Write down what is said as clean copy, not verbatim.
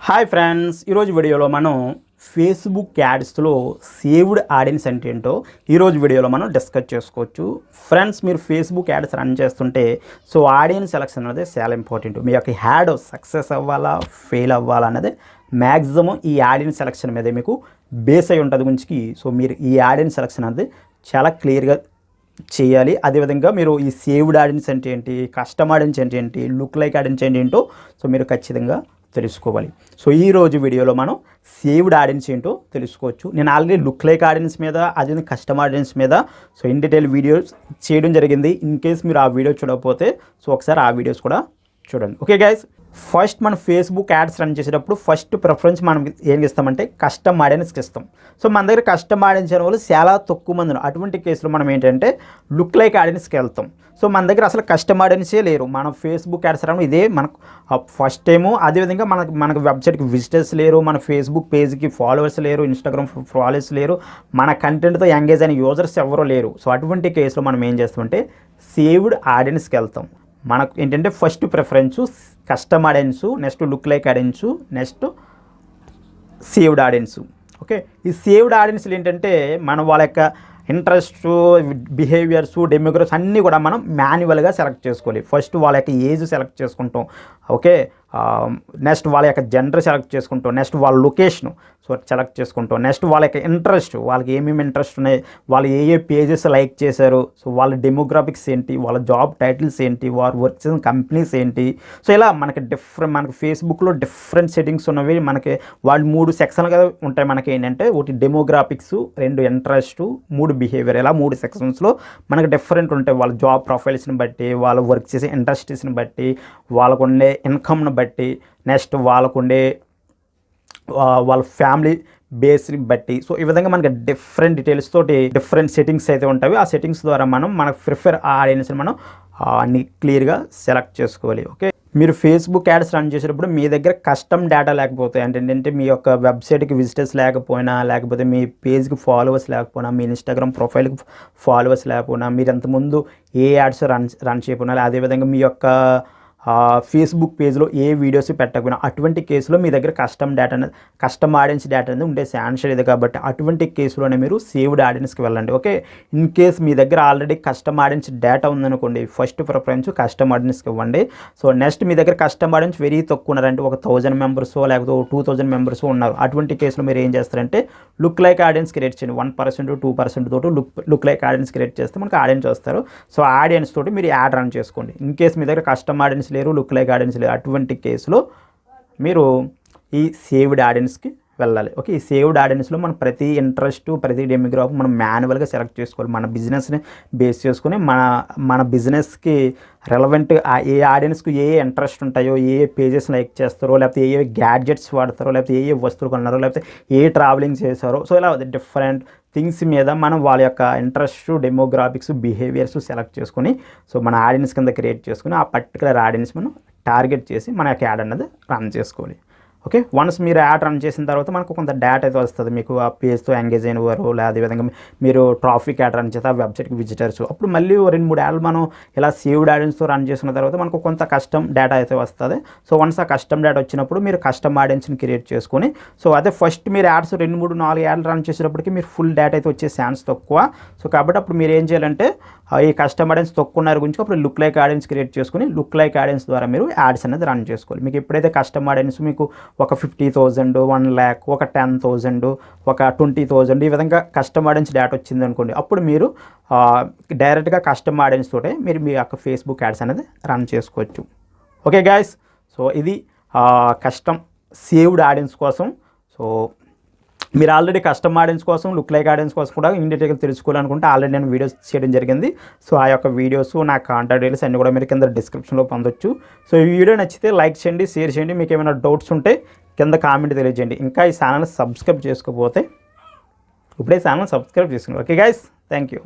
Hi friends, ఈరోజు వీడియోలో మనం ఫేస్బుక్ యాడ్స్లో సేవ్డ్ ఆడియన్స్ అంటే ఏంటో ఈరోజు వీడియోలో మనం డిస్కస్ చేసుకోవచ్చు. ఫ్రెండ్స్, మీరు ఫేస్బుక్ యాడ్స్ రన్ చేస్తుంటే సో ఆడియన్స్ సెలెక్షన్ అనేది చాలా ఇంపార్టెంట్. మీ యొక్క యాడ్ సక్సెస్ అవ్వాలా ఫెయిల్ అవ్వాలా అనేది మ్యాక్సిమం ఈ ఆడియన్స్ సెలెక్షన్ మీదే మీకు బేస్ అయి ఉంటుంది గురించి. సో మీరు ఈ ఆడియన్స్ సెలెక్షన్ అనేది చాలా క్లియర్గా చేయాలి. అదేవిధంగా మీరు ఈ సేవ్డ్ ఆడియన్స్ అంటే ఏంటి, కస్టమ్ ఆడియన్స్ అంటే ఏంటి, లుక్ లైక్ ఆడియన్స్ అంటే ఏంటో సో మీరు ఖచ్చితంగా తెలుసుకోవాలి. సో ఈరోజు వీడియోలో మనం సేవ్డ్ ఆడియన్స్ ఏంటో తెలుసుకోవచ్చు. నేను ఆల్రెడీ లుక్ లైక్ ఆడియన్స్ మీద, అదే కస్టమ్ ఆడియన్స్ మీద సో ఇన్ డీటెయిల్ వీడియోస్ చేయడం జరిగింది. ఇన్ కేస్ మీరు ఆ వీడియో చూడకపోతే సో ఒకసారి ఆ వీడియోస్ కూడా చూడండి. ఓకే గైస్, ఫస్ట్ మనం ఫేస్బుక్ యాడ్స్ రన్ చేసేటప్పుడు ఫస్ట్ ప్రిఫరెన్స్ మనం ఏం ఇస్తామంటే కస్టమ్ ఆడియన్స్కి ఇస్తాం. సో మన దగ్గర కస్టమ్ ఆడియన్స్ అనే వాళ్ళు చాలా తక్కువ మంది ఉన్నారు. అటువంటి కేసులో మనం ఏంటంటే లుక్ లైక్ ఆడియన్స్కి వెళ్తాం. సో మన దగ్గర అసలు కస్టమ్ ఆడియన్సే లేరు. మనం ఫేస్బుక్ యాడ్స్ రావడం ఇదే మనకు ఫస్ట్ టైము. అదేవిధంగా మనకు వెబ్సైట్కి విజిటర్స్ లేరు, మన ఫేస్బుక్ పేజ్కి ఫాలోవర్స్ లేరు, ఇన్స్టాగ్రామ్ ఫాలోవర్స్ లేరు, మన కంటెంట్తో ఎంగేజ్ అయిన యూజర్స్ ఎవరో లేరు. సో అటువంటి కేసులో మనం ఏం చేస్తామంటే సేవ్డ్ ఆడియన్స్కి వెళ్తాం. మనకు ఏంటంటే first preference custom audience, next look like audience, next saved audience. Okay, ఈ సేవ్డ్ ఆడియన్స్లు ఏంటంటే మనం వాళ్ళ యొక్క ఇంట్రెస్ట్, బిహేవియర్స్, డెమోగ్రఫీస్ అన్నీ కూడా మనం మాన్యువల్గా సెలెక్ట్ చేసుకోవాలి. ఫస్ట్ వాళ్ళ యొక్క ఏజ్ సెలెక్ట్ చేసుకుంటాం. ఓకే, నెక్స్ట్ వాళ్ళ యొక్క జెండర్ సెలెక్ట్ చేసుకుంటాం. నెక్స్ట్ వాళ్ళ లొకేషన్ సో సెలెక్ట్ చేసుకుంటాం. నెక్స్ట్ వాళ్ళ యొక్క ఇంట్రెస్ట్, వాళ్ళకి ఏమేమి ఇంట్రెస్ట్ ఉన్నాయి, వాళ్ళు ఏ పేజెస్ లైక్ చేశారు, సో వాళ్ళ డెమోగ్రాఫిక్స్ ఏంటి, వాళ్ళ జాబ్ టైటిల్స్ ఏంటి, వారు వర్క్ చేసిన కంపెనీస్ ఏంటి. సో ఇలా మనకి ఫేస్బుక్లో డిఫరెంట్ సెట్టింగ్స్ ఉన్నవి. మనకి వాళ్ళు 3 సెక్షన్లుగా ఉంటాయి. మనకి ఏంటంటే ఒకటి డెమోగ్రాఫిక్స్, 2 ఇంట్రెస్ట్, 3 బిహేవియర్. ఇలా 3 సెక్షన్స్లో మనకి డిఫరెంట్ ఉంటాయి. వాళ్ళ జాబ్ ప్రొఫైల్స్ని బట్టి, వాళ్ళ వర్క్ చేసే ఇండస్ట్రీస్ని బట్టి, వాళ్ళకు ఉండే ఇన్కమ్ని బట్టి, నెక్స్ట్ వాళ్ళకుండే వాళ్ళ ఫ్యామిలీ బేస్ని బట్టి. సో ఈ విధంగా మనకి డిఫరెంట్ డీటెయిల్స్ తోటి డిఫరెంట్ సెట్టింగ్స్ అయితే ఉంటాయి. ఆ సెట్టింగ్స్ ద్వారా మనకు ప్రిఫర్ ఆడియన్స్ని మనం అన్ని క్లియర్గా సెలెక్ట్ చేసుకోవాలి. ఓకే, మీరు ఫేస్బుక్ యాడ్స్ రన్ చేసేటప్పుడు మీ దగ్గర కస్టమ్ డేటా లేకపోతే ఏంటంటే మీ యొక్క వెబ్సైట్కి విజిటర్స్ లేకపోయినా, లేకపోతే మీ పేజ్కి ఫాలోవర్స్ లేకపోయినా, మీ ఇన్స్టాగ్రామ్ ప్రొఫైల్కి ఫాలోవర్స్ లేకపోయినా, మీరు ఎంతముందు ఏ యాడ్స్ రన్ చేయకపోయినా, అదేవిధంగా మీ యొక్క ఫేస్బుక్ పేజ్లో ఏ వీడియోస్ పెట్టకపోయినా, అటువంటి కేసులో మీ దగ్గర కస్టమ్ ఆడియన్స్ డేటా అనేది ఉండే ఛాన్స్ లేదు. కాబట్టి అటువంటి కేసులోనే మీరు సేవ్డ్ ఆడియన్స్కి వెళ్ళండి. ఓకే, ఇన్ కేస్ మీ దగ్గర ఆల్రెడీ కస్టమ్ ఆడియన్స్ డేటా ఉందనుకోండి, ఫస్ట్ ప్రిఫరెన్స్ కస్టమ్ ఆడియన్స్కి ఇవ్వండి. సో నెక్స్ట్ మీ దగ్గర కస్టమ్ ఆడియన్స్ వెరీ తక్కువ ఉన్నారంటే, ఒక 1000 మెంబర్స్ లేకపోతే 2000 మెంబర్స్ ఉన్నారు. అటువంటి కేసులో మీరు ఏం చేస్తారంటే లుక్ లైక్ ఆడియన్స్ క్రియేట్ చేయండి. 1% 2% తోటి లుక్ లైక్ ఆడియన్స్ క్రియేట్ చేస్తే మనకు ఆడియన్స్ వస్తారు. సో ఆడియన్స్ తోటి మీరు యాడ్ రన్ చేసుకోండి. ఇన్ కేస్ మీ దగ్గర కస్టమ్ ఆడియన్స్ లేరు, లుక్ లైక్ ఆడియన్స్ లేరు, అటువంటి కేసులో మీరు ఈ సేవ్డ్ ఆడియన్స్కి వెళ్ళాలి. ఓకే, ఈ సేవ్డ్ ఆడియన్స్లో మనం ప్రతి ఇంట్రెస్ట్, ప్రతి డెమోగ్రాఫ్ మనం మాన్యువల్గా సెలెక్ట్ చేసుకోవాలి. మన బిజినెస్ని బేస్ చేసుకుని మన బిజినెస్కి రెలవెంట్ ఏ ఆడియన్స్కి ఏ ఇంట్రెస్ట్ ఉంటాయో, ఏ పేజెస్ లైక్ చేస్తారో, లేకపోతే ఏ గ్యాడ్జెట్స్ వాడతారో, లేకపోతే ఏ వస్తువులు కొన్నారో, లేకపోతే ఏ ట్రావెలింగ్ చేశారో, సో ఇలా డిఫరెంట్ థింగ్స్ మీద మనం వాళ్ళ యొక్క ఇంట్రెస్ట్, డెమోగ్రాఫిక్స్, బిహేవియర్స్ సెలెక్ట్ చేసుకుని సో మన ఆడియన్స్ కింద క్రియేట్ చేసుకుని ఆ పర్టికులర్ ఆడియన్స్ మనం టార్గెట్ చేసి మన యొక్క యాడ్ అన్నది రన్ చేసుకోవాలి. ఓకే, వన్స్ మీరు యాడ్ రన్ చేసిన తర్వాత మనకు కొంత డేటా అయితే వస్తుంది. మీకు ఆ పేజ్తో ఎంగేజ్ అయిన వారు, లేదా అదేవిధంగా మీరు ట్రాఫిక్ యాడ్ రన్ చేస్తే ఆ వెబ్సైట్కి విజిటర్స్, అప్పుడు మళ్ళీ 2-3 యాడ్లు మనం ఇలా సేవ్డ్ ఆడియన్స్తో రన్ చేసుకున్న తర్వాత మనకు కొంత కస్టమ్ డేటా అయితే వస్తుంది. సో వన్స్ ఆ కస్టమ్ డేటా వచ్చినప్పుడు మీరు కస్టమ్ ఆడియన్స్ని క్రియేట్ చేసుకొని సో అదే ఫస్ట్ మీరు యాడ్స్ 2-3-4 యాడ్లు రన్ చేసేటప్పటికి మీరు ఫుల్ డేటా అయితే వచ్చే ఛాన్స్ తక్కువ. సో కాబట్టి అప్పుడు మీరు ఏం చేయాలంటే ఈ కస్టమ్ ఆడియన్స్ తక్కువ ఉన్నారు గురించి అప్పుడు లుక్ లైక్ ఆడియన్స్ క్రియేట్ చేసుకుని లుక్ లైక్ ఆడియన్స్ ద్వారా మీరు యాడ్స్ అనేది రన్ చేసుకోవాలి. మీకు ఎప్పుడైతే కస్టమ్ ఆడియన్స్ మీకు ఒక 50,000, 1 lakh, ఒక 10,000, ఒక 20,000 ఈ విధంగా కస్టమ్ ఆడియన్స్ డేటా వచ్చింది అనుకోండి, అప్పుడు మీరు డైరెక్ట్గా కస్టమ్ ఆడియన్స్ తోటే మీరు మీ యొక్క ఫేస్బుక్ యాడ్స్ అనేది రన్ చేసుకోవచ్చు. ఓకే గైస్, సో ఇది కస్టమ్ సేవ్డ్ ఆడియన్స్ కోసం. సో మీరు ఆల్రెడీ కస్టమ్ ఆడియన్స్ కోసం, లుక్ లైక్ ఆడియన్స్ కోసం కూడా ఇన్ డీటెయిల్గా తెలుసుకోవాలనుకుంటే ఆల్రెడీ నేను వీడియోస్ చేయడం జరిగింది. సో ఆ యొక్క వీడియోస్, నా కాంటాక్ట్ డీటెయిల్స్ అన్నీ కూడా మీరు కింద డిస్క్రిప్షన్లో పొందొచ్చు. సో ఈ వీడియో నచ్చితే లైక్ చేయండి, షేర్ చేయండి. మీకు ఏమైనా డౌట్స్ ఉంటే కింద కామెంట్ తెలియజేయండి. ఇంకా ఈ ఛానల్ సబ్స్క్రైబ్ చేసుకోకపోతే ఇప్పుడే ఛానల్ సబ్స్క్రైబ్ చేసుకోండి. Okay guys, thank you.